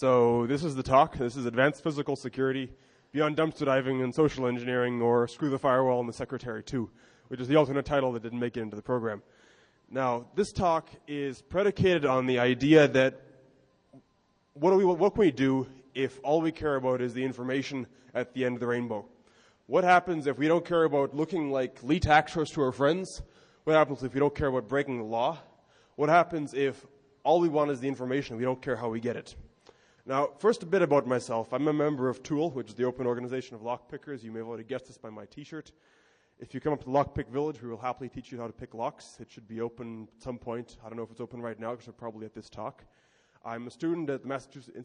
So this is the talk. This is Advanced Physical Security, Beyond Dumpster Diving and Social Engineering, or Screw the Firewall and the Secretary too, which is the alternate title that didn't make it into the program. Now, this talk is predicated on the idea that what can we do if all we care about is the information at the end of the rainbow? What happens if we don't care about looking like elite actors to our friends? What happens if we don't care about breaking the law? What happens if all we want is the information and we don't care how we get it? Now, first a bit about myself. I'm a member of TOOL, which is the Open Organization of Lockpickers. You may have already guessed this by my t-shirt. If you come up to the Lockpick Village, we will happily teach you how to pick locks. It should be open at some point. I don't know if it's open right now because we're probably at this talk. I'm a student at the Massachusetts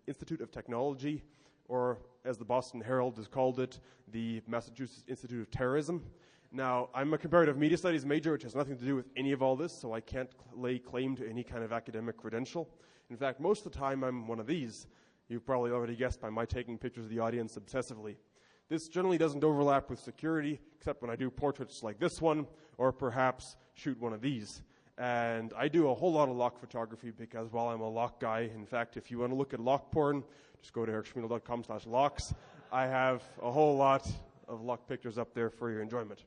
Institute of Technology, or as the Boston Herald has called it, the Massachusetts Institute of Terrorism. Now, I'm a comparative media studies major, which has nothing to do with any of all this, so I can't lay claim to any kind of academic credential. In fact, most of the time I'm one of these. You've probably already guessed by my taking pictures of the audience obsessively. This generally doesn't overlap with security, except when I do portraits like this one, or perhaps shoot one of these. And I do a whole lot of lock photography because, well, I'm a lock guy. In fact, if you want to look at lock porn, just go to ericschmiedl.com/locks. I have a whole lot of lock pictures up there for your enjoyment.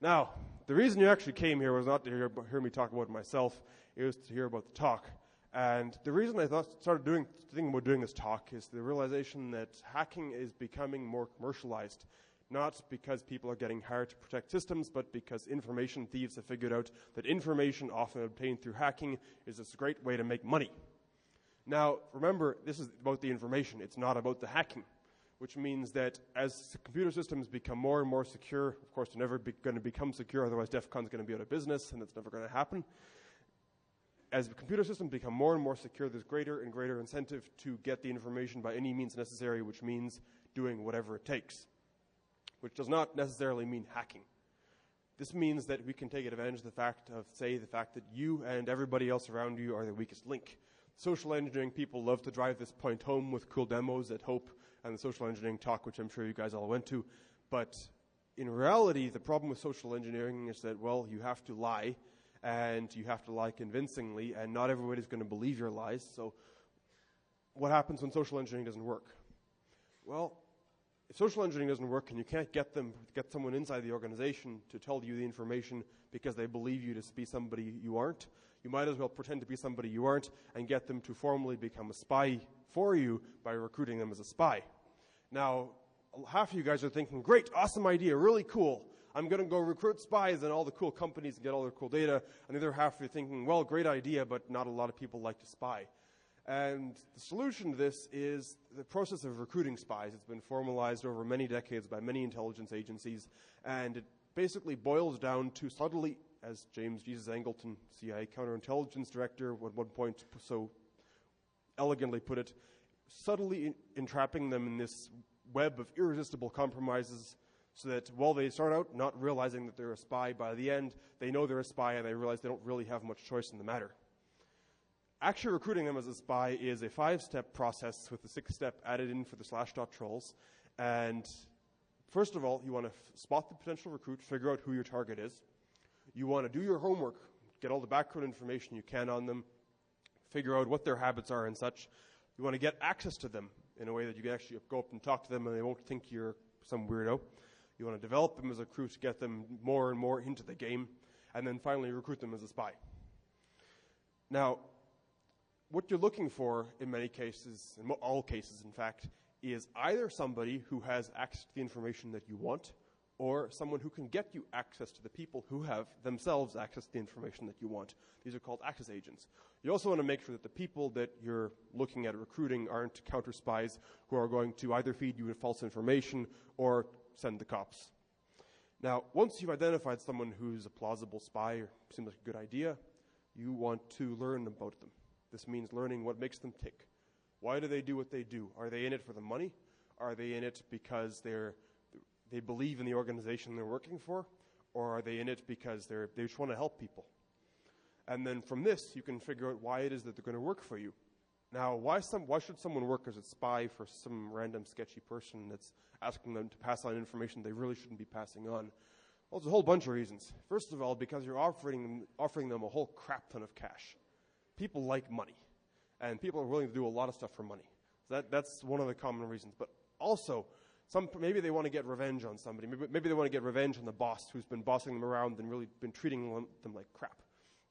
Now, the reason you actually came here was not to hear me talk about myself. It was to hear about the talk. And the reason I started thinking about doing this talk is the realization that hacking is becoming more commercialized, not because people are getting hired to protect systems, but because information thieves have figured out that information often obtained through hacking is a great way to make money. Now, remember, this is about the information. It's not about the hacking, which means that as computer systems become more and more secure, of course, they're never going to become secure, otherwise DEFCON is going to be out of business, and that's never going to happen. As computer systems become more and more secure, there's greater and greater incentive to get the information by any means necessary, which means doing whatever it takes, which does not necessarily mean hacking. This means that we can take advantage of the fact that you and everybody else around you are the weakest link. Social engineering people love to drive this point home with cool demos at Hope and the social engineering talk, which I'm sure you guys all went to. But in reality, the problem with social engineering is that, well, you have to lie, and you have to lie convincingly, and not everybody's going to believe your lies. So what happens when social engineering doesn't work? Well, if social engineering doesn't work and you can't get someone inside the organization to tell you the information because they believe you to be somebody you aren't, you might as well pretend to be somebody you aren't and get them to formally become a spy for you by recruiting them as a spy. Now, half of you guys are thinking, great, awesome idea, really cool. I'm going to go recruit spies in all the cool companies and get all their cool data. And the other half are thinking, well, great idea, but not a lot of people like to spy. And the solution to this is the process of recruiting spies. It's been formalized over many decades by many intelligence agencies, and it basically boils down to subtly, as James Jesus Angleton, CIA counterintelligence director, at one point so elegantly put it, subtly entrapping them in this web of irresistible compromises, so that while they start out not realizing that they're a spy, by the end they know they're a spy and they realize they don't really have much choice in the matter. Actually recruiting them as a spy is a 5-step process with a 6th step added in for the /trolls. And first of all, you want to spot the potential recruit, figure out who your target is. You want to do your homework, get all the background information you can on them, figure out what their habits are and such. You want to get access to them in a way that you can actually go up and talk to them and they won't think you're some weirdo. You want to develop them as a recruit, get them more and more into the game, and then finally recruit them as a spy. Now, what you're looking for in many cases, in all cases in fact, is either somebody who has access to the information that you want, or someone who can get you access to the people who have themselves access to the information that you want. These are called access agents. You also want to make sure that the people that you're looking at recruiting aren't counter spies who are going to either feed you with false information or send the cops. Now, once you've identified someone who's a plausible spy or seems like a good idea, you want to learn about them. This means learning what makes them tick. Why do they do what they do? Are they in it for the money? Are they in it because they believe in the organization they're working for? Or are they in it because they just want to help people? And then from this, you can figure out why it is that they're going to work for you. Now, why should someone work as a spy for some random sketchy person that's asking them to pass on information they really shouldn't be passing on? Well, there's a whole bunch of reasons. First of all, because you're offering them a whole crap ton of cash. People like money. And people are willing to do a lot of stuff for money. So that's one of the common reasons. But also, maybe they want to get revenge on somebody. Maybe they want to get revenge on the boss who's been bossing them around and really been treating them like crap.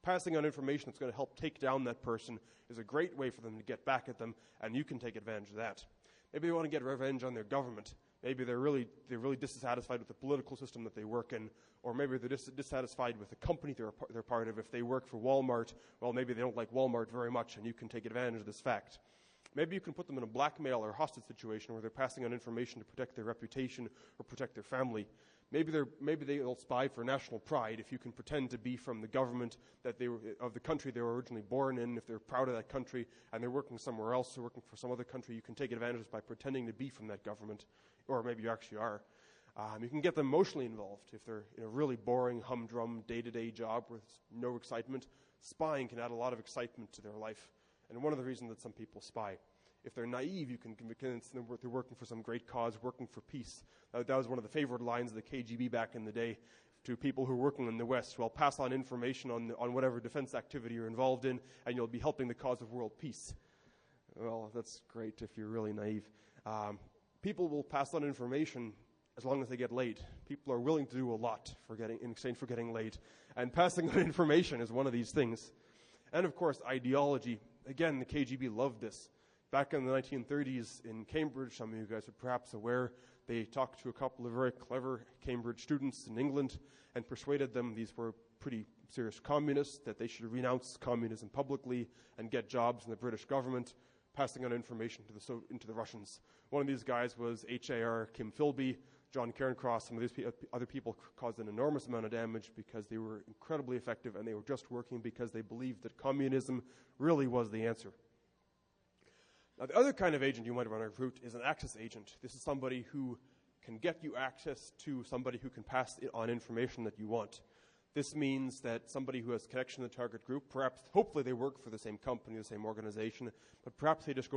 Passing on information that's going to help take down that person is a great way for them to get back at them, and you can take advantage of that. Maybe they want to get revenge on their government. Maybe they're really dissatisfied with the political system that they work in, or maybe they're dissatisfied with the company they're part of. If they work for Walmart, well, maybe they don't like Walmart very much, and you can take advantage of this fact. Maybe you can put them in a blackmail or hostage situation where they're passing on information to protect their reputation or protect their family. Maybe they'll spy for national pride if you can pretend to be from the government of the country they were originally born in. If they're proud of that country and they're working somewhere else or working for some other country, you can take advantage by pretending to be from that government, or maybe you actually are. You can get them emotionally involved if they're in a really boring, humdrum, day-to-day job with no excitement. Spying can add a lot of excitement to their life, and one of the reasons that some people spy. If they're naive, you can convince them they're working for some great cause, working for peace. That was one of the favorite lines of the KGB back in the day to people who are working in the West. Well, pass on information on whatever defense activity you're involved in, and you'll be helping the cause of world peace. Well, that's great if you're really naive. People will pass on information as long as they get laid. People are willing to do a lot in exchange for getting laid. And passing on information is one of these things. And, of course, ideology. Again, the KGB loved this. Back in the 1930s in Cambridge, some of you guys are perhaps aware, they talked to a couple of very clever Cambridge students in England and persuaded them, these were pretty serious communists, that they should renounce communism publicly and get jobs in the British government, passing on information into the Russians. One of these guys was H.A.R. Kim Philby, John Cairncross. Some of these other people caused an enormous amount of damage because they were incredibly effective and they were just working because they believed that communism really was the answer. Now, the other kind of agent you might want to recruit is an access agent. This is somebody who can get you access to somebody who can pass on information that you want. This means that somebody who has connection to the target group, hopefully they work for the same company, the same organization, but perhaps they just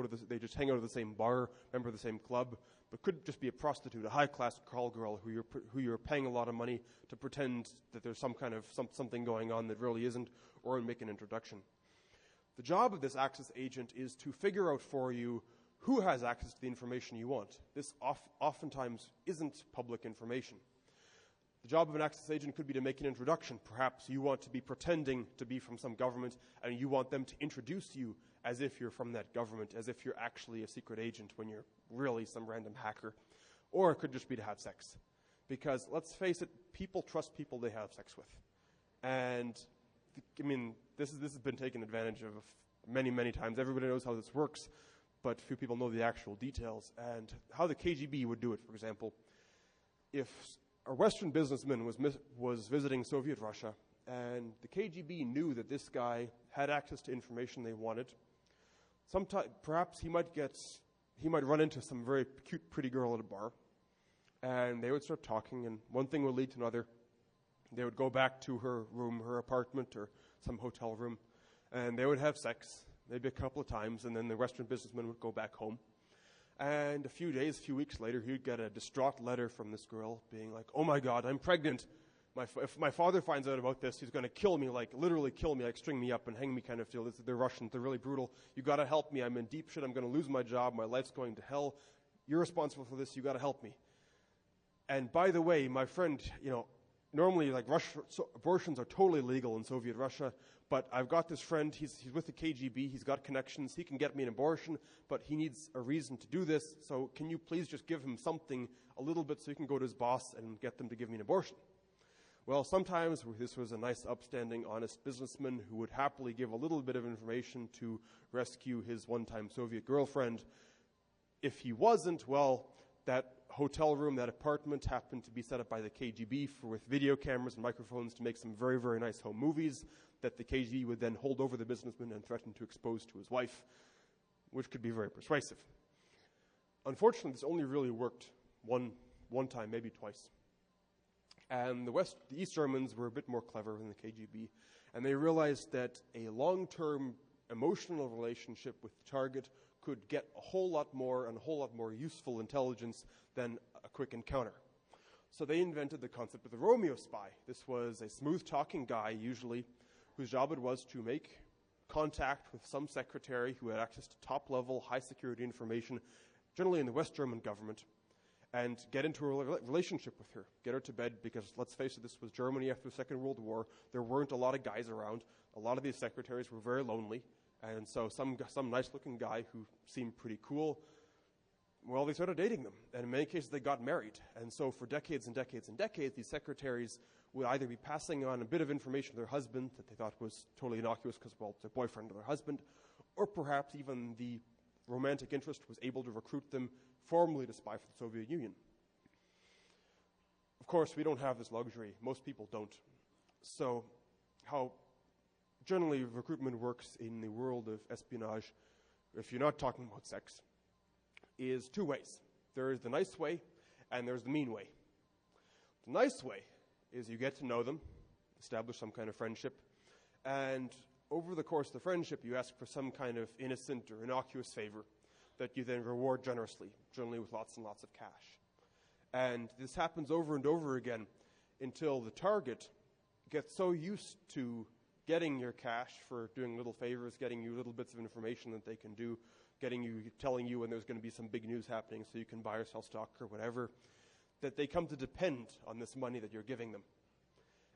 hang out at the same bar, member of the same club, but could just be a prostitute, a high-class call girl who you're paying a lot of money to pretend that there's some kind of something going on that really isn't, or make an introduction. The job of this access agent is to figure out for you who has access to the information you want. This oftentimes isn't public information. The job of an access agent could be to make an introduction. Perhaps you want to be pretending to be from some government and you want them to introduce you as if you're from that government, as if you're actually a secret agent when you're really some random hacker. Or it could just be to have sex. Because let's face it, people trust people they have sex with. And this has been taken advantage of many, many times. Everybody knows how this works, but few people know the actual details. And how the KGB would do it, for example, if a Western businessman was visiting Soviet Russia, and the KGB knew that this guy had access to information they wanted, perhaps he might run into some very cute, pretty girl at a bar, and they would start talking, and one thing would lead to another. They would go back to her room, her apartment, or some hotel room, and they would have sex, maybe a couple of times, and then the Western businessman would go back home. And a few weeks later, he'd get a distraught letter from this girl being like, "Oh my God, I'm pregnant. If my father finds out about this, he's going to kill me, like literally kill me, like string me up and hang me kind of deal. They're Russians, they're really brutal. You got to help me. I'm in deep shit. I'm going to lose my job. My life's going to hell. You're responsible for this. You got to help me." And by the way, my friend, normally like abortions are totally legal in Soviet Russia, but I've got this friend, he's with the KGB, he's got connections, he can get me an abortion, but he needs a reason to do this, so can you please just give him something a little bit so he can go to his boss and get them to give me an abortion? Well, sometimes this was a nice, upstanding, honest businessman who would happily give a little bit of information to rescue his one-time Soviet girlfriend. If he wasn't, well, that hotel room, that apartment happened to be set up by the KGB with video cameras and microphones to make some very, very nice home movies that the KGB would then hold over the businessman and threaten to expose to his wife, which could be very persuasive. Unfortunately, this only really worked one time, maybe twice. And the East Germans were a bit more clever than the KGB, and they realized that a long-term emotional relationship with the target could get a whole lot more useful intelligence than a quick encounter. So they invented the concept of the Romeo spy. This was a smooth-talking guy, usually, whose job it was to make contact with some secretary who had access to top-level, high-security information, generally in the West German government, and get into a relationship with her, get her to bed, because let's face it, this was Germany after the Second World War. There weren't a lot of guys around. A lot of these secretaries were very lonely, and so some nice-looking guy who seemed pretty cool, well, they started dating them, and in many cases they got married. And so for decades and decades and decades, these secretaries would either be passing on a bit of information to their husband that they thought was totally innocuous because, well, it's their boyfriend or their husband, or perhaps even the romantic interest was able to recruit them formally to spy for the Soviet Union. Of course, we don't have this luxury. Most people don't. So how generally recruitment works in the world of espionage, if you're not talking about sex, is two ways. There is the nice way, and there's the mean way. The nice way is you get to know them, establish some kind of friendship, and over the course of the friendship, you ask for some kind of innocent or innocuous favor that you then reward generously, generally with lots and lots of cash. And this happens over and over again until the target gets so used to getting your cash for doing little favors, getting you little bits of information that they can do, telling you when there's going to be some big news happening so you can buy or sell stock or whatever, that they come to depend on this money that you're giving them.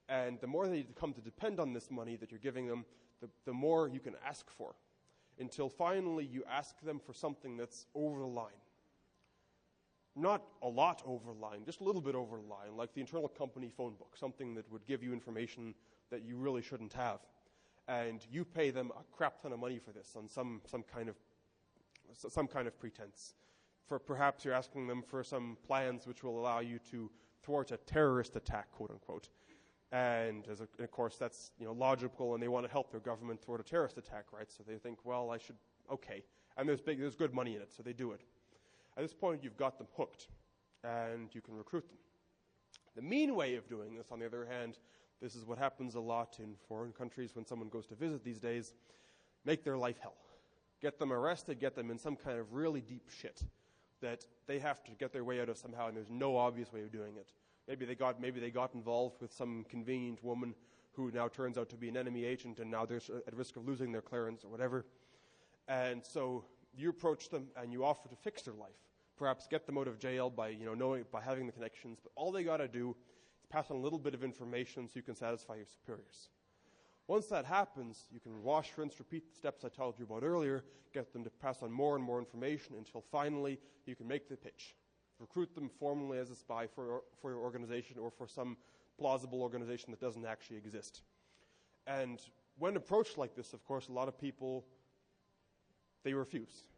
And the more they come to depend on this money that you're giving them, the more you can ask for, until finally you ask them for something that's over the line. Not a lot over the line, just a little bit over the line, like the internal company phone book, something that would give you information that you really shouldn't have. And you pay them a crap ton of money for this on some kind of pretense. For perhaps you're asking them for some plans which will allow you to thwart a terrorist attack, quote unquote. And of course that's logical, and they want to help their government thwart a terrorist attack, right? So they think, well, I should, okay. And there's good money in it, so they do it. At this point, you've got them hooked, and you can recruit them. The mean way of doing this, on the other hand, this is what happens a lot in foreign countries when someone goes to visit these days, make their life hell. Get them arrested, get them in some kind of really deep shit that they have to get their way out of somehow, and there's no obvious way of doing it. Maybe they got involved with some convenient woman who now turns out to be an enemy agent, and now they're at risk of losing their clearance or whatever. And so you approach them and you offer to fix their life. Perhaps get them out of jail by by having the connections. But all they got to do is pass on a little bit of information so you can satisfy your superiors. Once that happens, you can wash, rinse, repeat the steps I told you about earlier, get them to pass on more and more information until finally you can make the pitch. Recruit them formally as a spy for your organization or for some plausible organization that doesn't actually exist. And when approached like this, of course, a lot of people, they refuse.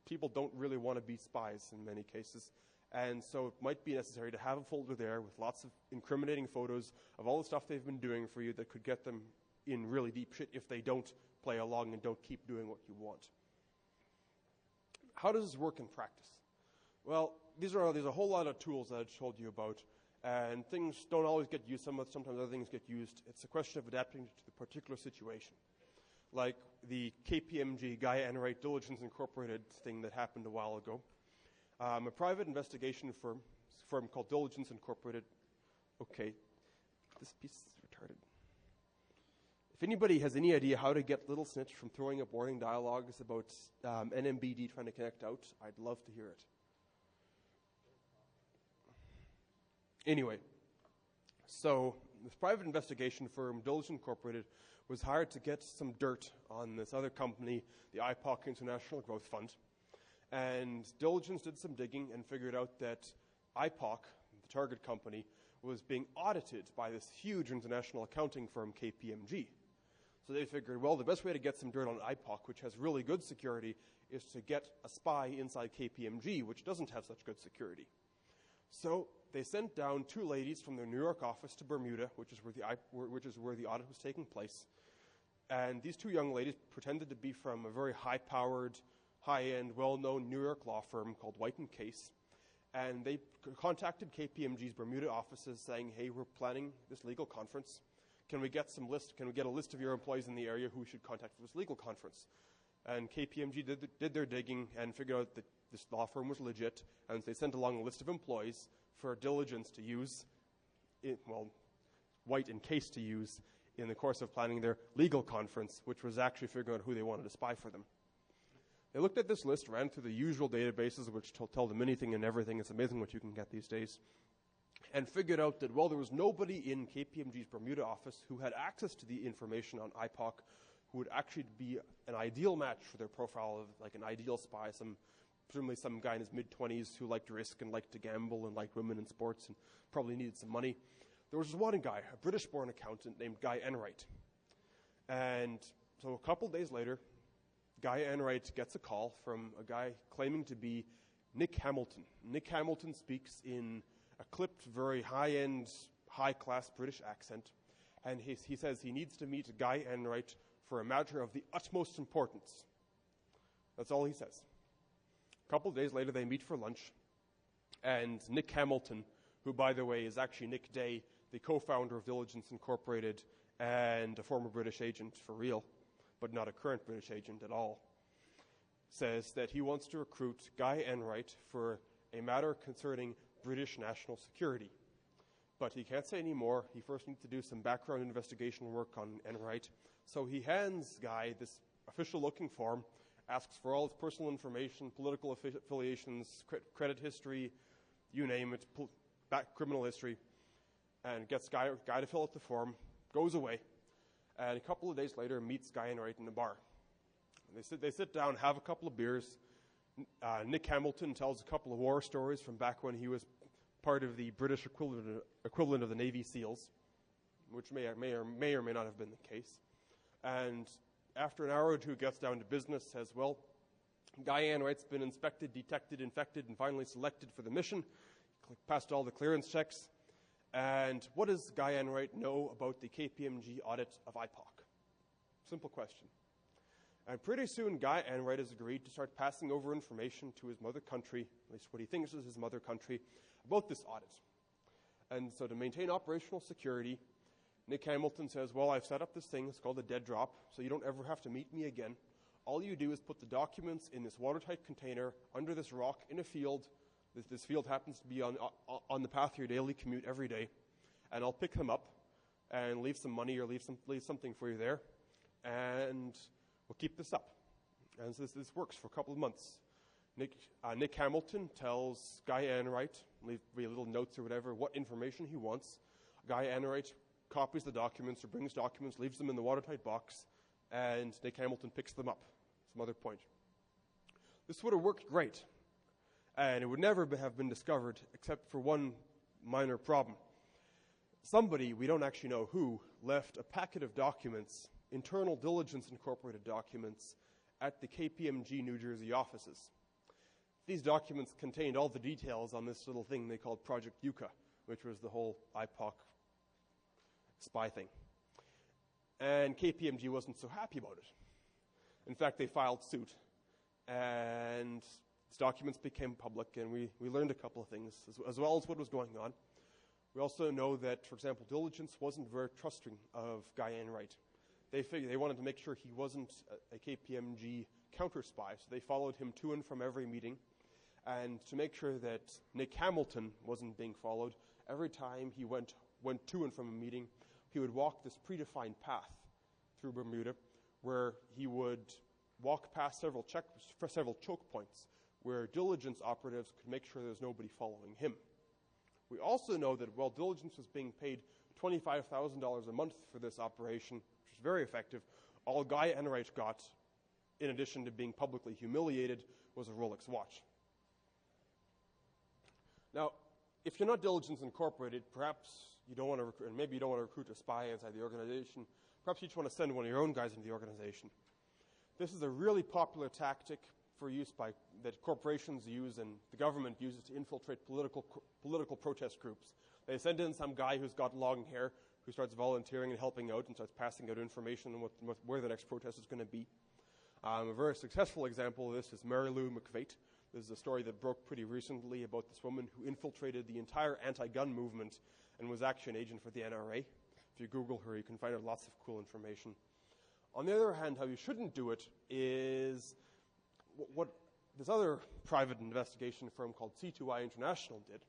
People don't really want to be spies in many cases. And so it might be necessary to have a folder there with lots of incriminating photos of all the stuff they've been doing for you that could get them in really deep shit if they don't play along and don't keep doing what you want. How does this work in practice? Well, there's a whole lot of tools that I told you about, and things don't always get used. Sometimes other things get used. It's a question of adapting to the particular situation. Like the KPMG, Gaia Enright Diligence Incorporated thing that happened a while ago. A private investigation firm called Diligence Incorporated. Okay, this piece is retarded. If anybody has any idea how to get Little Snitch from throwing up warning dialogues about NMBD trying to connect out, I'd love to hear it. Anyway, so this private investigation firm, Diligence Incorporated, was hired to get some dirt on this other company, the IPOC International Growth Fund. And Diligence did some digging and figured out that IPOC, the target company, was being audited by this huge international accounting firm, KPMG. So they figured, well, the best way to get some dirt on IPOC, which has really good security, is to get a spy inside KPMG, which doesn't have such good security. So they sent down two ladies from their New York office to Bermuda, which is where the audit was taking place. And these two young ladies pretended to be from a very high-powered, high-end, well-known New York law firm called White & Case. And they contacted KPMG's Bermuda offices saying, hey, we're planning this legal conference. Can we get a list of your employees in the area who we should contact for this legal conference? And KPMG did their digging and figured out that this law firm was legit, and they sent along a list of employees for Diligence to use, White & Case to use, in the course of planning their legal conference, which was actually figuring out who they wanted to spy for them. They looked at this list, ran through the usual databases, which tell them anything and everything. It's amazing what you can get these days. And figured out that, well, there was nobody in KPMG's Bermuda office who had access to the information on IPOC who would actually be an ideal match for their profile of like an ideal spy, presumably some guy in his mid-20s who liked risk and liked to gamble and liked women in sports and probably needed some money. There was this one guy, a British-born accountant named Guy Enright. And so a couple days later, Guy Enright gets a call from a guy claiming to be Nick Hamilton. Nick Hamilton speaks in a clipped, very high-end, high-class British accent, and he says he needs to meet Guy Enright for a matter of the utmost importance. That's all he says. A couple of days later, they meet for lunch, and Nick Hamilton, who, by the way, is actually Nick Day, the co-founder of Diligence Incorporated and a former British agent for real, but not a current British agent at all, says that he wants to recruit Guy Enright for a matter concerning British national security. But he can't say any more. He first needs to do some background investigation work on Enright. So he hands Guy this official-looking form, asks for all his personal information, political affiliations, credit history, you name it, criminal history, and gets Guy to fill out the form, goes away, and a couple of days later meets Guy Enright in a bar. They sit down, have a couple of beers. Nick Hamilton tells a couple of war stories from back when he was part of the British equivalent of the Navy SEALs, which may or may not have been the case. And after an hour or two, gets down to business, says, well, Guy Enright's been inspected, detected, infected, and finally selected for the mission, passed all the clearance checks. And what does Guy Enright know about the KPMG audit of IPOC? Simple question. And pretty soon, Guy Enright has agreed to start passing over information to his mother country, at least what he thinks is his mother country, about this audit. And so to maintain operational security, Nick Hamilton says, well, I've set up this thing, it's called a dead drop, so you don't ever have to meet me again. All you do is put the documents in this watertight container under this rock in a field. This field happens to be on the path to your daily commute every day. And I'll pick them up and leave some money or leave something for you there. And we'll keep this up. And so this works for a couple of months. Nick Hamilton tells Guy Enright, leave little notes or whatever, what information he wants. Guy Enright copies the documents or brings documents, leaves them in the watertight box, and Nick Hamilton picks them up. Some other point. This would have worked great, and it would never have been discovered except for one minor problem. Somebody, we don't actually know who, left a packet of documents, internal Diligence Incorporated documents, at the KPMG New Jersey offices. These documents contained all the details on this little thing they called Project Yucca, which was the whole IPOC spy thing. And KPMG wasn't so happy about it. In fact, they filed suit, and these documents became public, and we learned a couple of things, as well as what was going on. We also know that, for example, Diligence wasn't very trusting of Guy Enright. They wanted to make sure he wasn't a KPMG counter-spy, so they followed him to and from every meeting. And to make sure that Nick Hamilton wasn't being followed, every time he went to and from a meeting, he would walk this predefined path through Bermuda, where he would walk past several choke points, where Diligence operatives could make sure there was nobody following him. We also know that while Diligence was being paid $25,000 a month for this operation, which was very effective, all Guy Enright got, in addition to being publicly humiliated, was a Rolex watch. Now, if you're not Diligence Incorporated, perhaps you don't want to recruit, and maybe you don't want to recruit a spy inside the organization. Perhaps you just want to send one of your own guys into the organization. This is a really popular tactic for use that corporations use and the government uses to infiltrate political protest groups. They send in some guy who's got long hair, who starts volunteering and helping out and starts passing out information on where the next protest is going to be. A very successful example of this is Mary Lou McVate. This is a story that broke pretty recently about this woman who infiltrated the entire anti-gun movement and was actually an agent for the NRA. If you Google her, you can find out lots of cool information. On the other hand, how you shouldn't do it is what this other private investigation firm called C2I International did,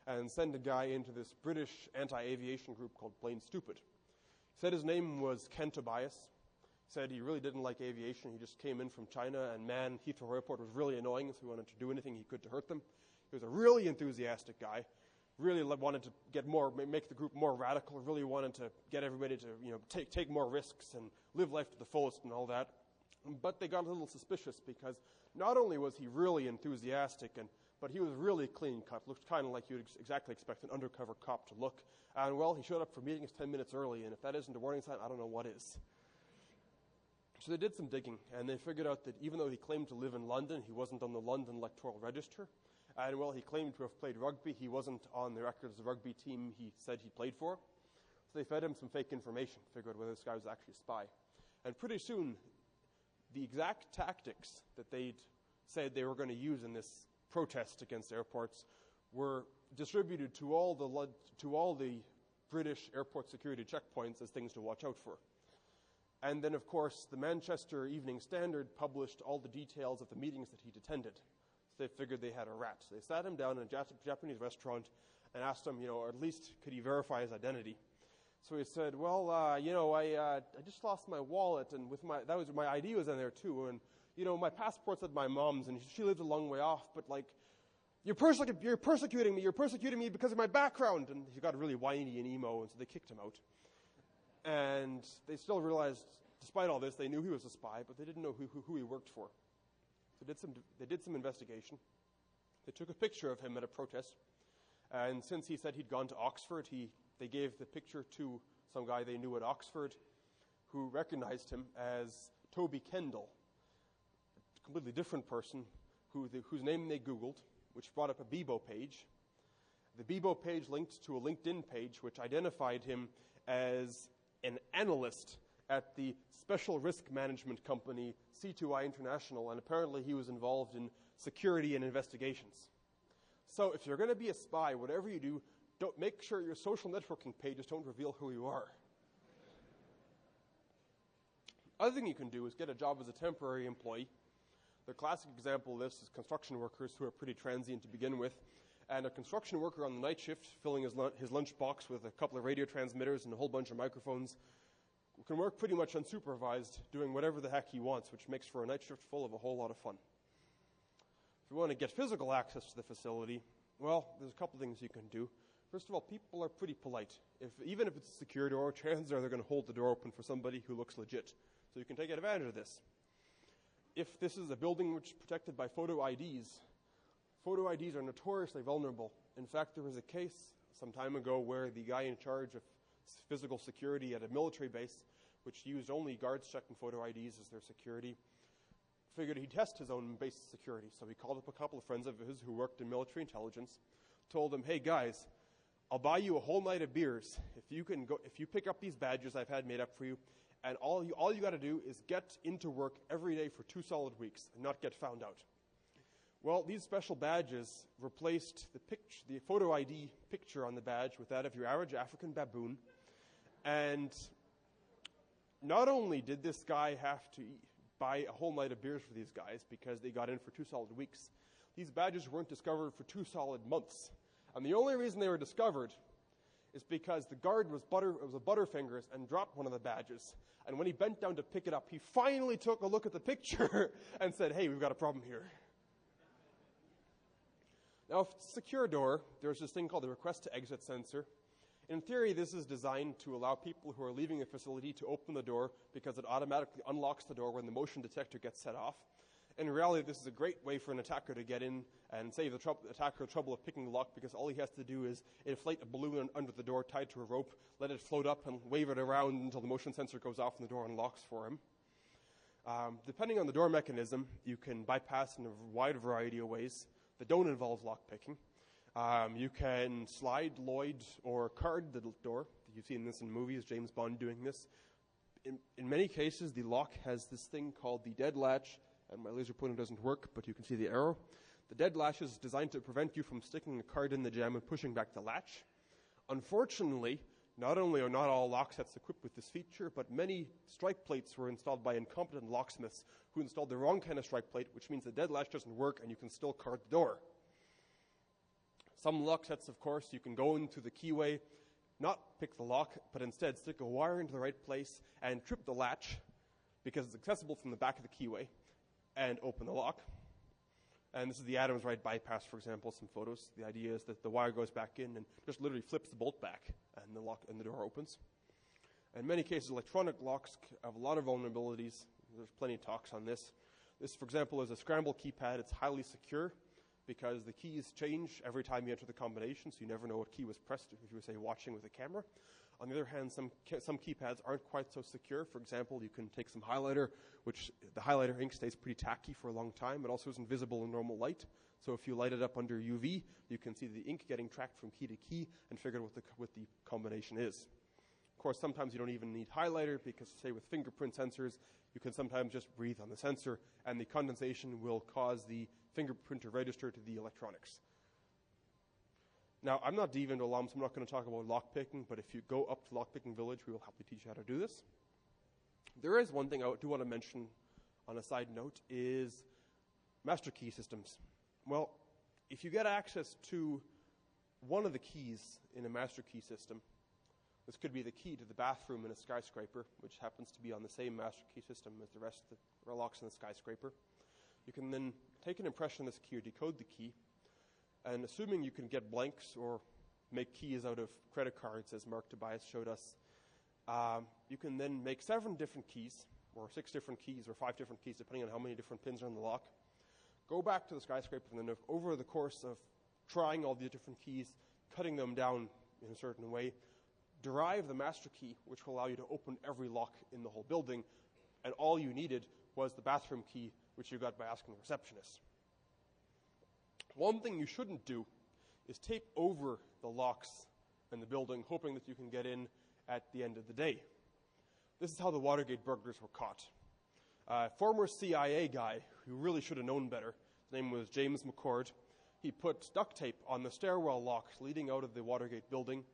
and send a guy into this British anti-aviation group called Plain Stupid. Said his name was Ken Tobias. Said he really didn't like aviation. He just came in from China, and man, Heathrow Airport was really annoying, so he wanted to do anything he could to hurt them. He was a really enthusiastic guy. Really wanted to get more, make the group more radical. Really wanted to get everybody to, take more risks and live life to the fullest and all that. But they got a little suspicious because not only was he really enthusiastic, but he was really clean cut. Looked kind of like you'd exactly expect an undercover cop to look. And well, he showed up for meetings 10 minutes early, and if that isn't a warning sign, I don't know what is. So they did some digging, and they figured out that even though he claimed to live in London, he wasn't on the London electoral register. And well, he claimed to have played rugby. He wasn't on the record as the rugby team he said he played for. So they fed him some fake information, figured out whether this guy was actually a spy. And pretty soon, the exact tactics that they'd said they were going to use in this protest against airports were distributed to all the British airport security checkpoints as things to watch out for. And then, of course, the Manchester Evening Standard published all the details of the meetings that he'd attended. So they figured they had a rat. So they sat him down in a Japanese restaurant and asked him, or at least could he verify his identity. So he said, well, I just lost my wallet, and my ID was in there too, and my passport's at my mom's, and she lives a long way off, but you're persecuting me because of my background. And he got really whiny and emo, and so they kicked him out. And they still realized, despite all this, they knew he was a spy, but they didn't know who he worked for. So they did some investigation. They took a picture of him at a protest, and since he said he'd gone to Oxford, they gave the picture to some guy they knew at Oxford who recognized him as Toby Kendall, a completely different person whose name they Googled, which brought up a Bebo page. The Bebo page linked to a LinkedIn page which identified him as an analyst at the special risk management company C2I International, and apparently he was involved in security and investigations. So if you're going to be a spy, whatever you do, don't make sure your social networking pages don't reveal who you are. Other thing you can do is get a job as a temporary employee. The classic example of this is construction workers who are pretty transient to begin with. And a construction worker on the night shift, filling his lunchbox with a couple of radio transmitters and a whole bunch of microphones, can work pretty much unsupervised, doing whatever the heck he wants, which makes for a night shift full of a whole lot of fun. If you want to get physical access to the facility, well, there's a couple things you can do. First of all, people are pretty polite. Even if it's a secure door, chances are they're going to hold the door open for somebody who looks legit. So you can take advantage of this. If this is a building which is protected by photo IDs are notoriously vulnerable. In fact, there was a case some time ago where the guy in charge of physical security at a military base, which used only guards checking photo IDs as their security, figured he'd test his own base security. So he called up a couple of friends of his who worked in military intelligence, told them, hey guys, I'll buy you a whole night of beers if you pick up these badges I've had made up for you, and all you got to do is get into work every day for 2 solid weeks and not get found out. Well, these special badges replaced the photo ID picture on the badge with that of your average African baboon. And not only did this guy have to buy a whole night of beers for these guys because they got in for 2 solid weeks, these badges weren't discovered for 2 solid months. And the only reason they were discovered is because the guard was a Butterfingers and dropped one of the badges. And when he bent down to pick it up, he finally took a look at the picture and said, hey, we've got a problem here. Now, if it's a secure door, there's this thing called the request to exit sensor. In theory, this is designed to allow people who are leaving a facility to open the door because it automatically unlocks the door when the motion detector gets set off. In reality, this is a great way for an attacker to get in and save the attacker the trouble of picking the lock, because all he has to do is inflate a balloon under the door tied to a rope, let it float up and wave it around until the motion sensor goes off and the door unlocks for him. Depending on the door mechanism, you can bypass in a wide variety of ways that don't involve lockpicking. You can slide, Lloyd, or card the door. You've seen this in movies, James Bond doing this. In many cases, the lock has this thing called the dead latch, and my laser pointer doesn't work, but you can see the arrow. The dead latch is designed to prevent you from sticking a card in the jam and pushing back the latch. Unfortunately, not only are not all lock sets equipped with this feature, but many strike plates were installed by incompetent locksmiths who installed the wrong kind of strike plate, which means the dead latch doesn't work and you can still card the door. Some lock sets, of course, you can go into the keyway, not pick the lock, but instead stick a wire into the right place and trip the latch because it's accessible from the back of the keyway and open the lock. And this is the Adams right bypass, for example, some photos. The idea is that the wire goes back in and just literally flips the bolt back and the lock and the door opens. In many cases, electronic locks have a lot of vulnerabilities. There's plenty of talks on this. This, for example, is a scramble keypad. It's highly secure because the keys change every time you enter the combination, so you never know what key was pressed if you were, say, watching with a camera. On the other hand, some keypads aren't quite so secure. For example, you can take some highlighter, which the highlighter ink stays pretty tacky for a long time. It also isn't visible in normal light. So if you light it up under UV, you can see the ink getting tracked from key to key and figure out what the combination is. Of course, sometimes you don't even need highlighter because, say, with fingerprint sensors, you can sometimes just breathe on the sensor and the condensation will cause the fingerprint to register to the electronics. Now, I'm not deep into alarms, so I'm not going to talk about lockpicking, but if you go up to Lockpicking Village, we will help you teach you how to do this. There is one thing I do want to mention on a side note is master key systems. Well, if you get access to one of the keys in a master key system, this could be the key to the bathroom in a skyscraper, which happens to be on the same master key system as the rest of the locks in the skyscraper. You can then take an impression of this key or decode the key, and assuming you can get blanks or make keys out of credit cards, as Mark Tobias showed us, you can then make 7 different keys, or 6 different keys, or 5 different keys, depending on how many different pins are in the lock. Go back to the skyscraper, and then over the course of trying all the different keys, cutting them down in a certain way, derive the master key, which will allow you to open every lock in the whole building, and all you needed was the bathroom key, which you got by asking the receptionist. One thing you shouldn't do is tape over the locks in the building, hoping that you can get in at the end of the day. This is how the Watergate burglars were caught. A former CIA guy who really should have known better, his name was James McCord. He put duct tape on the stairwell locks leading out of the Watergate building,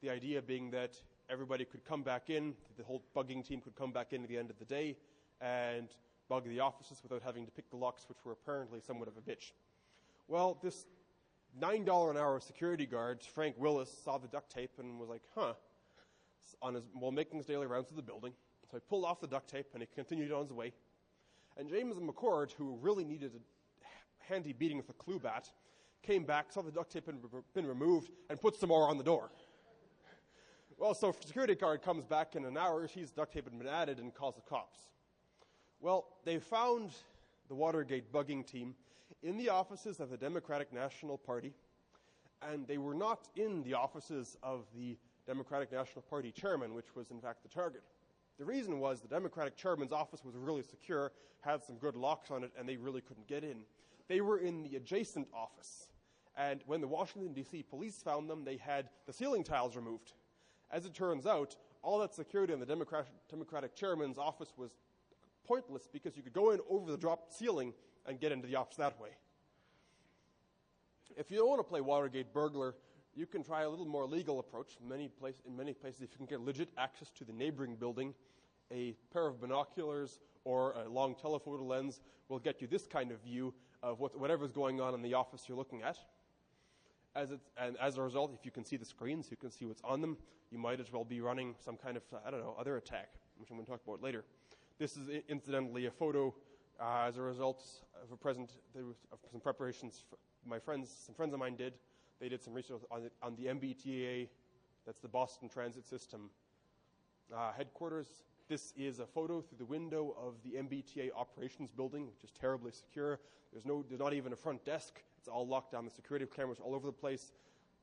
the idea being that everybody could come back in, the whole bugging team could come back in at the end of the day and bug the offices without having to pick the locks, which were apparently somewhat of a bitch. Well, this $9 an hour security guard, Frank Willis, saw the duct tape and was like, while making his daily rounds of the building. So he pulled off the duct tape and he continued on his way. And James McCord, who really needed a handy beating with a clue bat, came back, saw the duct tape had been removed, and put some more on the door. Well, so security guard comes back in an hour, sees duct tape had been added, and calls the cops. Well, they found the Watergate bugging team in the offices of the Democratic National Party, and they were not in the offices of the Democratic National Party chairman, which was in fact the target. The reason was the Democratic chairman's office was really secure, had some good locks on it, and they really couldn't get in. They were in the adjacent office, and when the Washington, D.C. police found them, they had the ceiling tiles removed. As it turns out, all that security in the Democratic chairman's office was pointless because you could go in over the dropped ceiling and get into the office that way. If you don't want to play Watergate burglar, you can try a little more legal approach. In many places, if you can get legit access to the neighboring building, a pair of binoculars or a long telephoto lens will get you this kind of view of whatever's going on in the office you're looking at. And as a result, if you can see the screens, you can see what's on them, you might as well be running some kind of, other attack, which I'm going to talk about later. This is incidentally a photo as a result of some preparations some friends of mine did. They did some research on the MBTA, that's the Boston Transit System headquarters. This is a photo through the window of the MBTA operations building, which is terribly secure. There's not even a front desk. It's all locked down. The security cameras all over the place.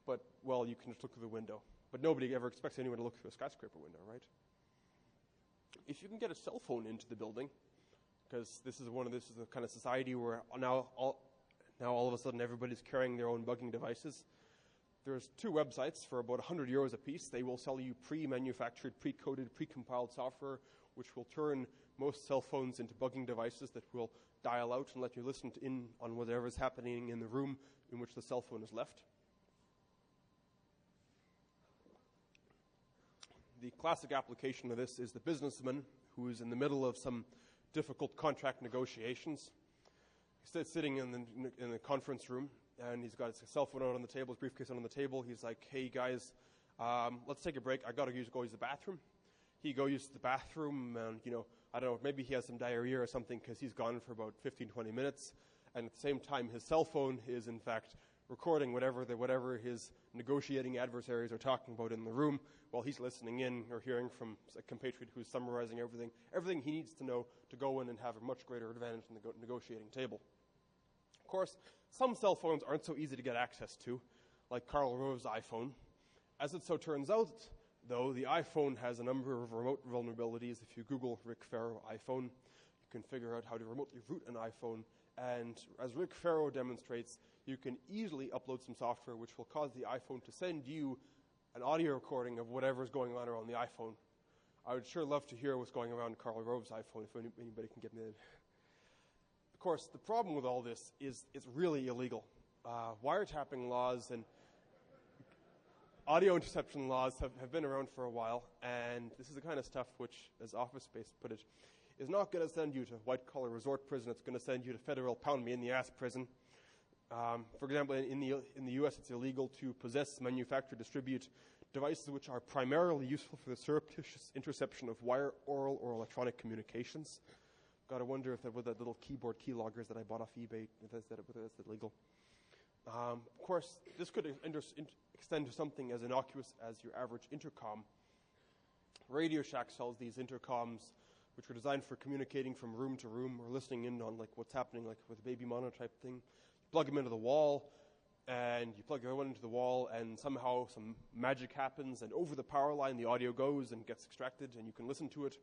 But, well, you can just look through the window. But nobody ever expects anyone to look through a skyscraper window, right? If you can get a cell phone into the building, because this is the kind of society where now all of a sudden everybody's carrying their own bugging devices. There's 2 websites for about €100 a piece. They will sell you pre-manufactured, pre-coded, pre-compiled software, which will turn most cell phones into bugging devices that will dial out and let you listen in on whatever's happening in the room in which the cell phone is left. The classic application of this is the businessman who is in the middle of some difficult contract negotiations. He's sitting in the conference room, and he's got his cell phone out on the table, his briefcase out on the table. He's like, hey, guys, let's take a break. I got to go use the bathroom. He go use the bathroom, and I don't know, maybe he has some diarrhea or something because he's gone for about 15, 20 minutes. And at the same time, his cell phone is in fact recording whatever his negotiating adversaries are talking about in the room while he's listening in or hearing from a compatriot who's summarizing everything he needs to know to go in and have a much greater advantage in the negotiating table. Of course, some cell phones aren't so easy to get access to, like Karl Rove's iPhone. As it so turns out, though, the iPhone has a number of remote vulnerabilities. If you Google Rick Farrow iPhone, you can figure out how to remotely root an iPhone. And as Rick Farrow demonstrates, you can easily upload some software which will cause the iPhone to send you an audio recording of whatever's going on around the iPhone. I would sure love to hear what's going around Karl Rove's iPhone if anybody can get me that. Of course, the problem with all this is it's really illegal. Wiretapping laws and audio interception laws have been around for a while, and this is the kind of stuff which, as Office Space put it, is not going to send you to white-collar resort prison. It's going to send you to federal pound-me-in-the-ass prison. For example, in the U.S., it's illegal to possess, manufacture, distribute devices which are primarily useful for the surreptitious interception of wire, oral, or electronic communications. Got to wonder if that with that little keyboard keyloggers that I bought off eBay, if that's illegal. Of course, this could extend to something as innocuous as your average intercom. Radio Shack sells these intercoms, which are designed for communicating from room to room or listening in on like what's happening, like with a baby monitor type thing. You plug them into the wall, and you plug everyone into the wall, and somehow some magic happens, and over the power line the audio goes and gets extracted, and you can listen to it.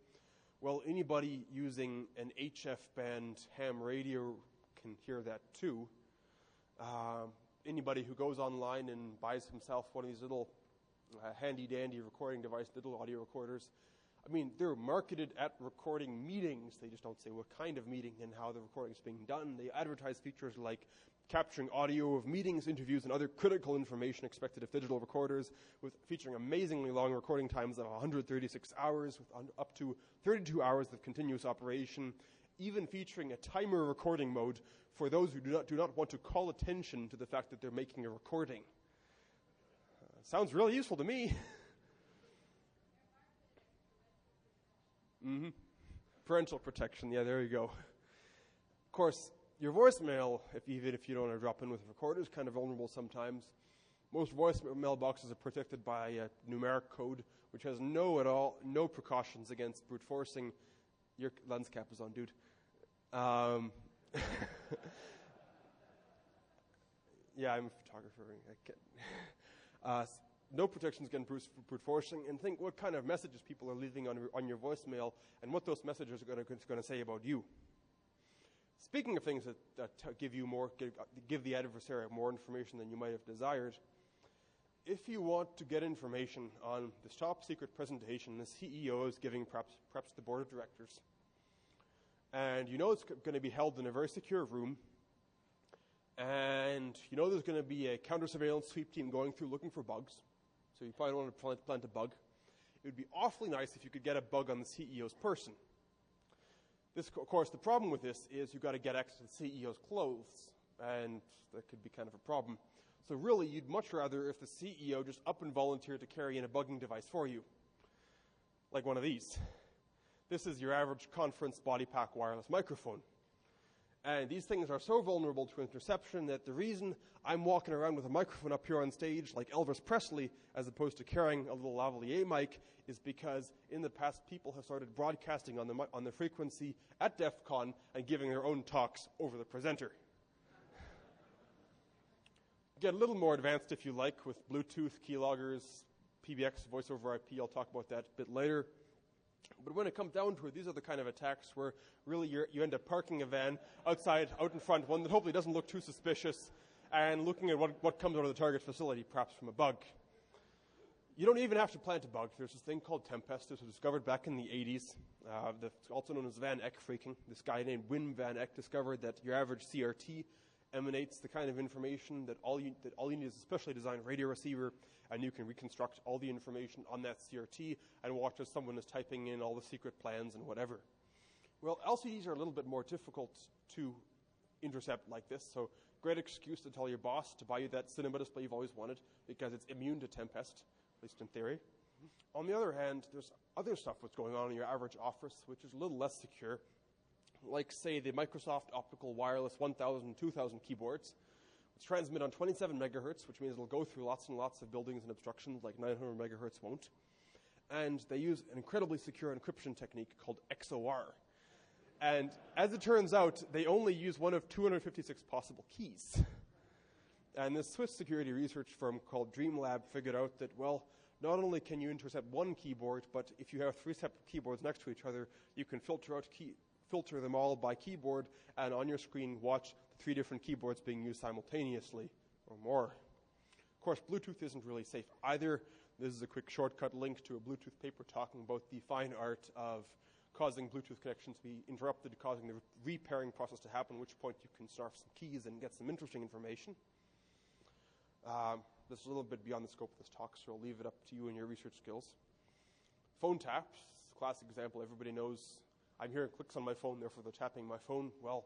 Well, anybody using an HF band ham radio can hear that too. Anybody who goes online and buys himself one of these little handy-dandy recording device, little audio recorders, I mean, they're marketed at recording meetings. They just don't say what kind of meeting and how the recording is being done. They advertise features like capturing audio of meetings, interviews, and other critical information expected of digital recorders, with featuring amazingly long recording times of 136 hours, with up to 32 hours of continuous operation, even featuring a timer recording mode for those who do not want to call attention to the fact that they're making a recording. Sounds really useful to me. Parental protection, yeah, there you go. Of course, your voicemail, even if you don't want to drop in with a recorder, is kind of vulnerable sometimes. Most voicemail boxes are protected by a numeric code, which has no precautions against brute forcing. Your lens cap is on, dude. Yeah, I'm a photographer. No protections against brute forcing, and think what kind of messages people are leaving on your voicemail and what those messages are going to say about you. Speaking of things that give the adversary more information than you might have desired, if you want to get information on this top secret presentation the CEO is giving perhaps to the board of directors, and you know it's going to be held in a very secure room, and you know there's going to be a counter-surveillance sweep team going through looking for bugs, so you probably don't want to plant a bug. It would be awfully nice if you could get a bug on the CEO's person. Of course, the problem with this is you've got to get access to the CEO's clothes, and that could be kind of a problem. So really, you'd much rather if the CEO just up and volunteered to carry in a bugging device for you, like one of these. This is your average conference body pack wireless microphone. And these things are so vulnerable to interception that the reason I'm walking around with a microphone up here on stage like Elvis Presley as opposed to carrying a little lavalier mic is because in the past people have started broadcasting on the frequency at DEFCON and giving their own talks over the presenter. Get a little more advanced if you like with Bluetooth, keyloggers, PBX, voice over IP. I'll talk about that a bit later. But when it comes down to it, these are the kind of attacks where really you end up parking a van out in front, one that hopefully doesn't look too suspicious, and looking at what comes out of the target facility, perhaps from a bug. You don't even have to plant a bug. There's this thing called TEMPEST. This was discovered back in the 80s. That's also known as Van Eck phreaking. This guy named Wim Van Eck discovered that your average CRT emanates the kind of information that all you need is a specially designed radio receiver, and you can reconstruct all the information on that CRT and watch as someone is typing in all the secret plans and whatever. Well, LCDs are a little bit more difficult to intercept like this, so great excuse to tell your boss to buy you that cinema display you've always wanted because it's immune to TEMPEST. least in theory. On the other hand, there's other stuff that's going on in your average office, which is a little less secure, like, say, the Microsoft Optical Wireless 1000 and 2000 keyboards, which transmit on 27 megahertz, which means it'll go through lots and lots of buildings and obstructions like 900 megahertz won't. And they use an incredibly secure encryption technique called XOR. And as it turns out, they only use one of 256 possible keys. And this Swiss security research firm called DreamLab figured out that, well, not only can you intercept one keyboard, but if you have 3 separate keyboards next to each other, you can filter them all by keyboard, and on your screen watch the 3 different keyboards being used simultaneously or more. Of course, Bluetooth isn't really safe either. This is a quick shortcut link to a Bluetooth paper talking about the fine art of causing Bluetooth connections to be interrupted, causing the repairing process to happen, at which point you can snarf some keys and get some interesting information. This is a little bit beyond the scope of this talk, so I'll leave it up to you and your research skills. Phone taps, classic example, everybody knows. I'm hearing clicks on my phone, therefore they're tapping my phone. Well,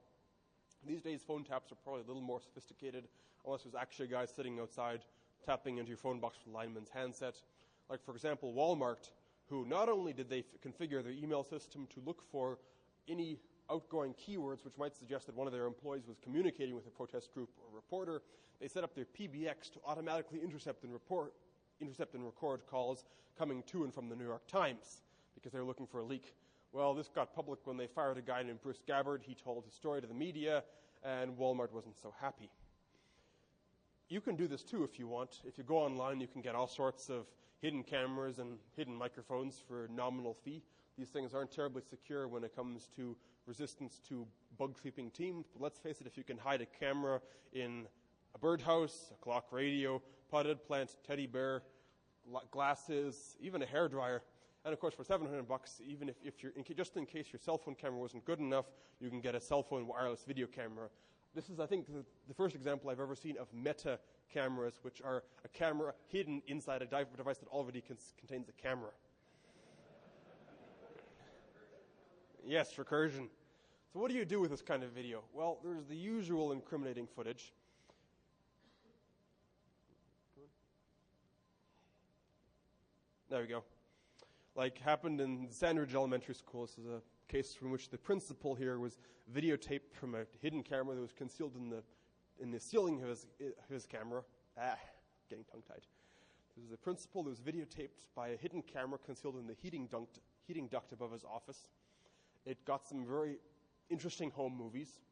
these days phone taps are probably a little more sophisticated, unless there's actually a guy sitting outside tapping into your phone box with a lineman's handset. Like, for example, Walmart, who not only did they configure their email system to look for any outgoing keywords which might suggest that one of their employees was communicating with a protest group or reporter, they set up their PBX to automatically intercept and record calls coming to and from the New York Times because they were looking for a leak. Well, this got public when they fired a guy named Bruce Gabbard. He told his story to the media, and Walmart wasn't so happy. You can do this too if you want. If you go online, you can get all sorts of hidden cameras and hidden microphones for a nominal fee. These things aren't terribly secure when it comes to resistance to bug-creeping teams, but let's face it, if you can hide a camera in a birdhouse, a clock radio, potted plant, teddy bear, glasses, even a hairdryer, and of course for $700, even if you're just in case your cell phone camera wasn't good enough, you can get a cell phone wireless video camera. This is, I think, the first example I've ever seen of meta cameras, which are a camera hidden inside a device that already contains a camera. Yes, recursion. So what do you do with this kind of video? Well, there's the usual incriminating footage. There we go. Like happened in Sandridge Elementary School. This is a case from which the principal here was videotaped from a hidden camera that was concealed in the ceiling of his camera. Getting tongue-tied. This is the principal that was videotaped by a hidden camera concealed in the heating duct above his office. It got some very interesting home movies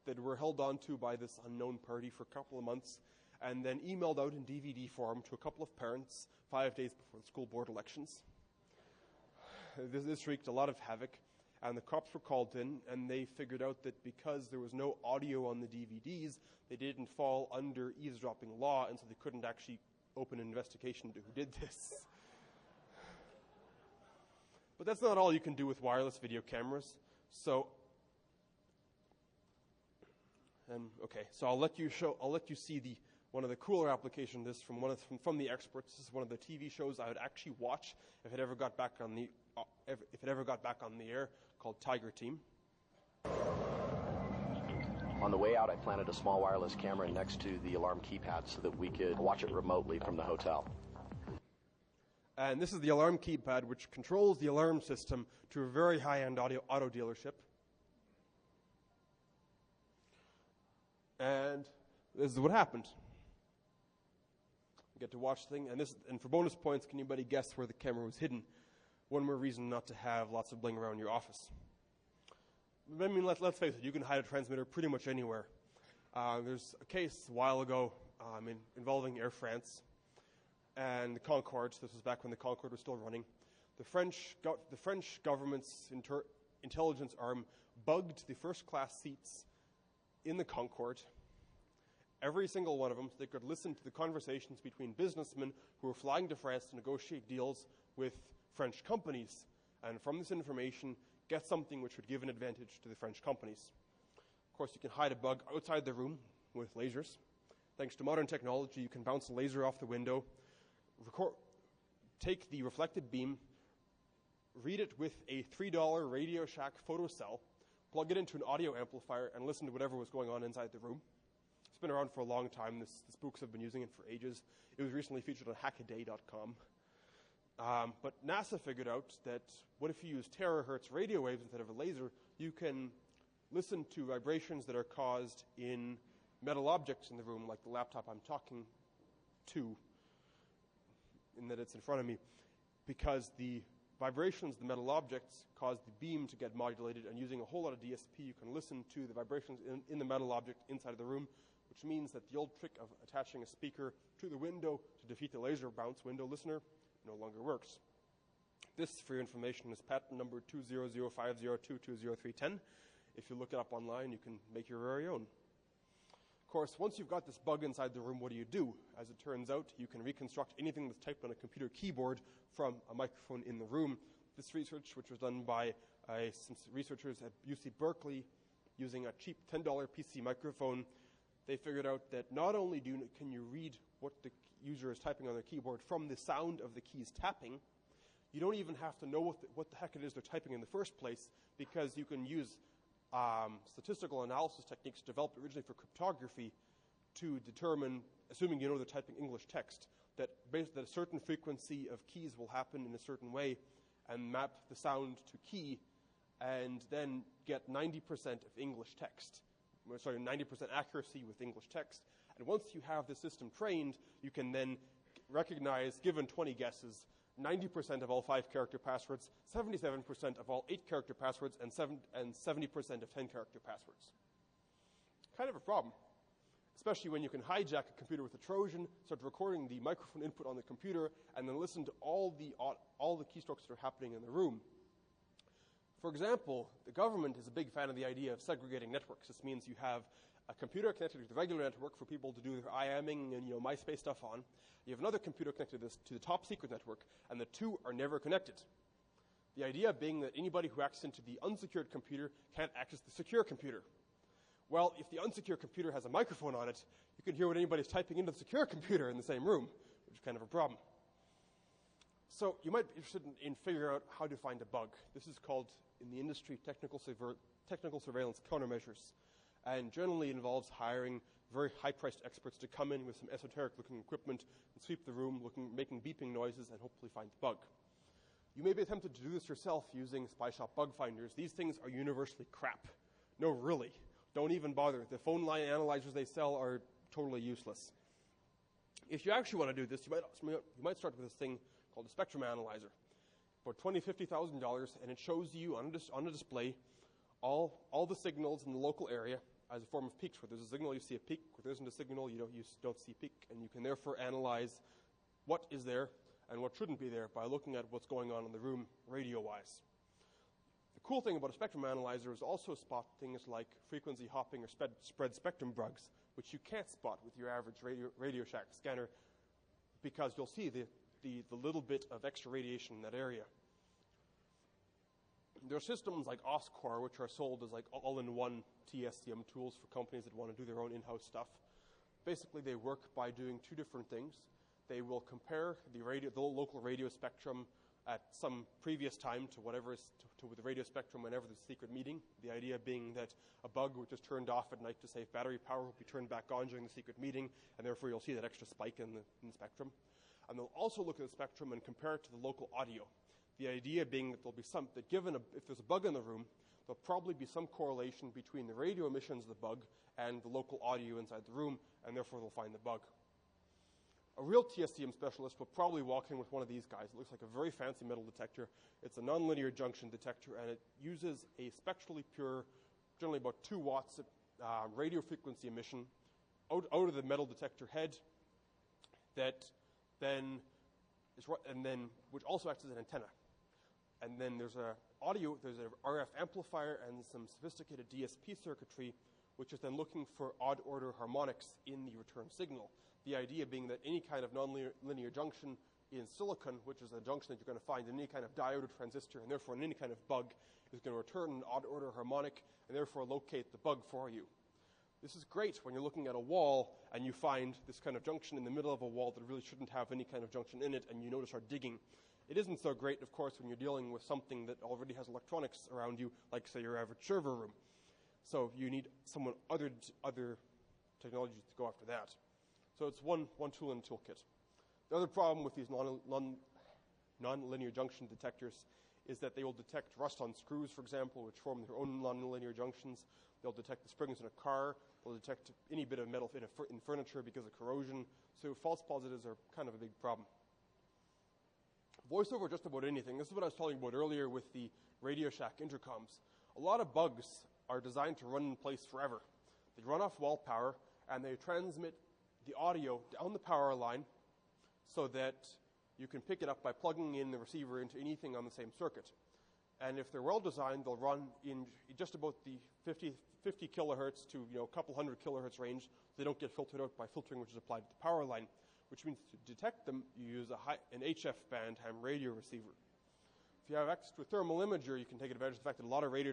that were held onto by this unknown party for a couple of months and then emailed out in DVD form to a couple of parents 5 days before the school board elections. This wreaked a lot of havoc, and the cops were called in, and they figured out that because there was no audio on the DVDs, they didn't fall under eavesdropping law, and so they couldn't actually open an investigation into who did this. But that's not all you can do with wireless video cameras. So I'll let you see one of the cooler applications of this from the experts. This is one of the TV shows I would actually watch if it ever got back on the air, called Tiger Team. On the way out, I planted a small wireless camera next to the alarm keypad so that we could watch it remotely from the hotel. And this is the alarm keypad, which controls the alarm system to a very high-end auto dealership. And this is what happened. You get to watch the thing, and for bonus points, can anybody guess where the camera was hidden? One more reason not to have lots of bling around your office. I mean, let's face it, you can hide a transmitter pretty much anywhere. There's a case a while ago involving Air France and the Concorde. This was back when the Concorde was still running. The French government's intelligence arm bugged the first-class seats in the Concorde, every single one of them, so they could listen to the conversations between businessmen who were flying to France to negotiate deals with French companies, and from this information, get something which would give an advantage to the French companies. Of course, you can hide a bug outside the room with lasers. Thanks to modern technology, you can bounce a laser off the window, take the reflected beam, read it with a $3 Radio Shack photocell, plug it into an audio amplifier, and listen to whatever was going on inside the room. been around for a long time. The spooks have been using it for ages. It was recently featured on hackaday.com. But NASA figured out that what if you use terahertz radio waves instead of a laser, you can listen to vibrations that are caused in metal objects in the room, like the laptop I'm talking to, in that it's in front of me, because the vibrations of the metal objects cause the beam to get modulated, and using a whole lot of DSP, you can listen to the vibrations in the metal object inside of the room, which means that the old trick of attaching a speaker to the window to defeat the laser bounce window listener no longer works. This, for your information, is patent number 20050220310. If you look it up online, you can make your very own. Of course, once you've got this bug inside the room, what do? As it turns out, you can reconstruct anything that's typed on a computer keyboard from a microphone in the room. This research, which was done by some researchers at UC Berkeley using a cheap $10 PC microphone, they figured out that not only can you read what the user is typing on their keyboard from the sound of the keys tapping, you don't even have to know what the heck it is they're typing in the first place, because you can use statistical analysis techniques developed originally for cryptography to determine, assuming you know they're typing English text, that a certain frequency of keys will happen in a certain way, and map the sound to key, and then get 90% of English text. 90% accuracy with English text. And once you have the system trained, you can then recognize, given 20 guesses, 90% of all 5-character passwords, 77% of all 8-character passwords, and 70% of 10-character passwords. Kind of a problem, especially when you can hijack a computer with a Trojan, start recording the microphone input on the computer, and then listen to all the keystrokes that are happening in the room. For example, the government is a big fan of the idea of segregating networks. This means you have a computer connected to the regular network for people to do their IMing and MySpace stuff on. You have another computer connected to the top secret network, and the two are never connected. The idea being that anybody who accesses into the unsecured computer can't access the secure computer. Well, if the unsecured computer has a microphone on it, you can hear what anybody's typing into the secure computer in the same room, which is kind of a problem. So you might be interested in figuring out how to find a bug. This is called, in the industry, technical surveillance countermeasures. And generally involves hiring very high-priced experts to come in with some esoteric-looking equipment and sweep the room, making beeping noises, and hopefully find the bug. You may be tempted to do this yourself using spy shop bug finders. These things are universally crap. No, really. Don't even bother. The phone line analyzers they sell are totally useless. If you actually want to do this, you might start with this thing called a spectrum analyzer. For $20,000, $50,000, and it shows you on a display all the signals in the local area as a form of peaks. Where there's a signal, you see a peak. Where there isn't a signal, you don't see a peak. And you can therefore analyze what is there and what shouldn't be there by looking at what's going on in the room radio-wise. The cool thing about a spectrum analyzer is also spot things like frequency hopping or spread spectrum bugs, which you can't spot with your average Radio Shack scanner, because you'll see the little bit of extra radiation in that area. There are systems like OSCOR, which are sold as like all-in-one TSCM tools for companies that want to do their own in-house stuff. Basically, they work by doing two different things. They will compare the local radio spectrum at some previous time to the radio spectrum whenever there's a secret meeting. The idea being that a bug which is turned off at night to save battery power will be turned back on during the secret meeting, and therefore you'll see that extra spike in the spectrum. And they'll also look at the spectrum and compare it to the local audio. The idea being that there'll be if there's a bug in the room, there'll probably be some correlation between the radio emissions of the bug and the local audio inside the room, and therefore they'll find the bug. A real TSCM specialist will probably walk in with one of these guys. It looks like a very fancy metal detector. It's a nonlinear junction detector, and it uses a spectrally pure, generally about 2 watts radio frequency emission out of the metal detector head which also acts as an antenna. And then there's an RF amplifier and some sophisticated DSP circuitry, which is then looking for odd-order harmonics in the return signal. The idea being that any kind of nonlinear junction in silicon, which is a junction that you're going to find in any kind of diode or transistor, and therefore in any kind of bug, is going to return an odd-order harmonic and therefore locate the bug for you. This is great when you're looking at a wall and you find this kind of junction in the middle of a wall that really shouldn't have any kind of junction in it, and you notice are digging. It isn't so great, of course, when you're dealing with something that already has electronics around you, like, say, your average server room. So you need someone other technologies to go after that. So it's one tool in the toolkit. The other problem with these nonlinear junction detectors is that they will detect rust on screws, for example, which form their own nonlinear junctions. They'll detect the springs in a car. They'll detect any bit of metal in furniture because of corrosion. So false positives are kind of a big problem. Voice over just about anything. This is what I was talking about earlier with the Radio Shack intercoms. A lot of bugs are designed to run in place forever. They run off wall power, and they transmit the audio down the power line so that you can pick it up by plugging in the receiver into anything on the same circuit. And if they're well designed, they'll run in just about the 50 kilohertz to a couple hundred kilohertz range. They don't get filtered out by filtering, which is applied to the power line, which means to detect them, you use an HF band ham radio receiver. If you have extra thermal imager, you can take advantage of the fact that a lot of radio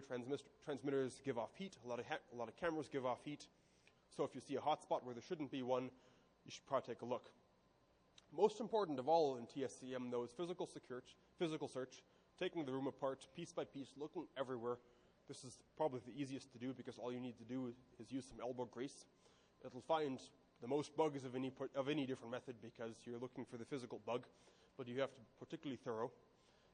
transmitters give off heat, a lot of cameras give off heat. So if you see a hot spot where there shouldn't be one, you should probably take a look. Most important of all in TSCM, though, is physical search, taking the room apart piece by piece, looking everywhere. This is probably the easiest to do because all you need to do is use some elbow grease. It'll find the most bugs of any different method because you're looking for the physical bug, but you have to be particularly thorough.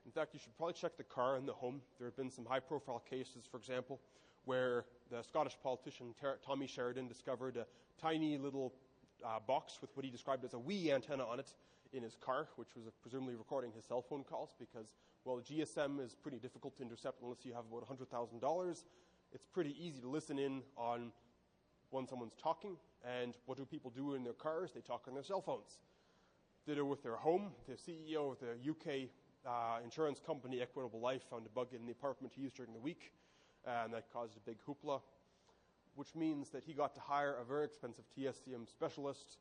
In fact, you should probably check the car and the home. There have been some high-profile cases, for example, where the Scottish politician Tommy Sheridan discovered a tiny little box with what he described as a wee antenna on it in his car, which was presumably recording his cell phone calls because, well, GSM is pretty difficult to intercept unless you have about $100,000. It's pretty easy to listen in on when someone's talking, and what do people do in their cars? They talk on their cell phones. Ditto with their home. The CEO of the UK insurance company Equitable Life found a bug in the apartment he used during the week, and that caused a big hoopla, which means that he got to hire a very expensive TSCM specialist.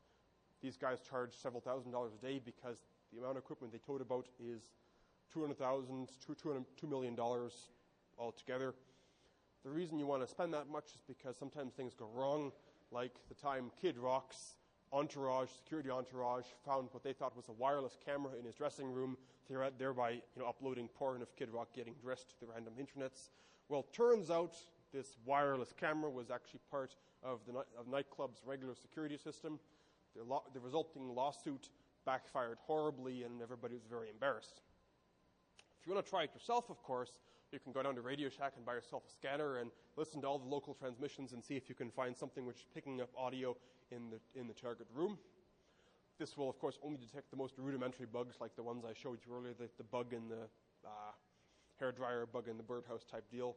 These guys charge several $1,000s a day because the amount of equipment they told about is $200,000 to $2 million altogether. The reason you want to spend that much is because sometimes things go wrong, like the time Kid Rock's security entourage, found what they thought was a wireless camera in his dressing room, thereby uploading porn of Kid Rock getting dressed to the random internets. Well, turns out this wireless camera was actually part of the nightclub's regular security system. The resulting lawsuit backfired horribly, and everybody was very embarrassed. If you want to try it yourself, of course, you can go down to Radio Shack and buy yourself a scanner and listen to all the local transmissions and see if you can find something which is picking up audio in the target room. This will, of course, only detect the most rudimentary bugs like the ones I showed you earlier, the bug in the hairdryer, bug in the birdhouse type deal,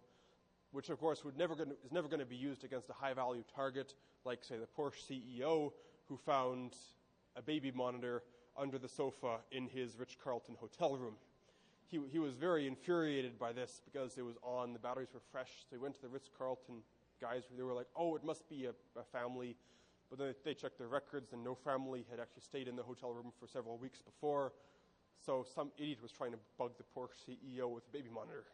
which, of course, is never going to be used against a high-value target like, say, the Porsche CEO who found a baby monitor under the sofa in his Ritz-Carlton hotel room. He was very infuriated by this because it was on, the batteries were fresh, so he went to the Ritz-Carlton guys. They were like, oh, it must be a family. But then they checked their records, and no family had actually stayed in the hotel room for several weeks before. So some idiot was trying to bug the Porsche CEO with a baby monitor.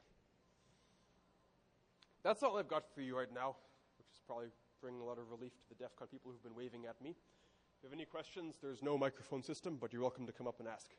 That's all I've got for you right now, which is probably bringing a lot of relief to the DEFCON people who've been waving at me. If you have any questions, there's no microphone system, but you're welcome to come up and ask.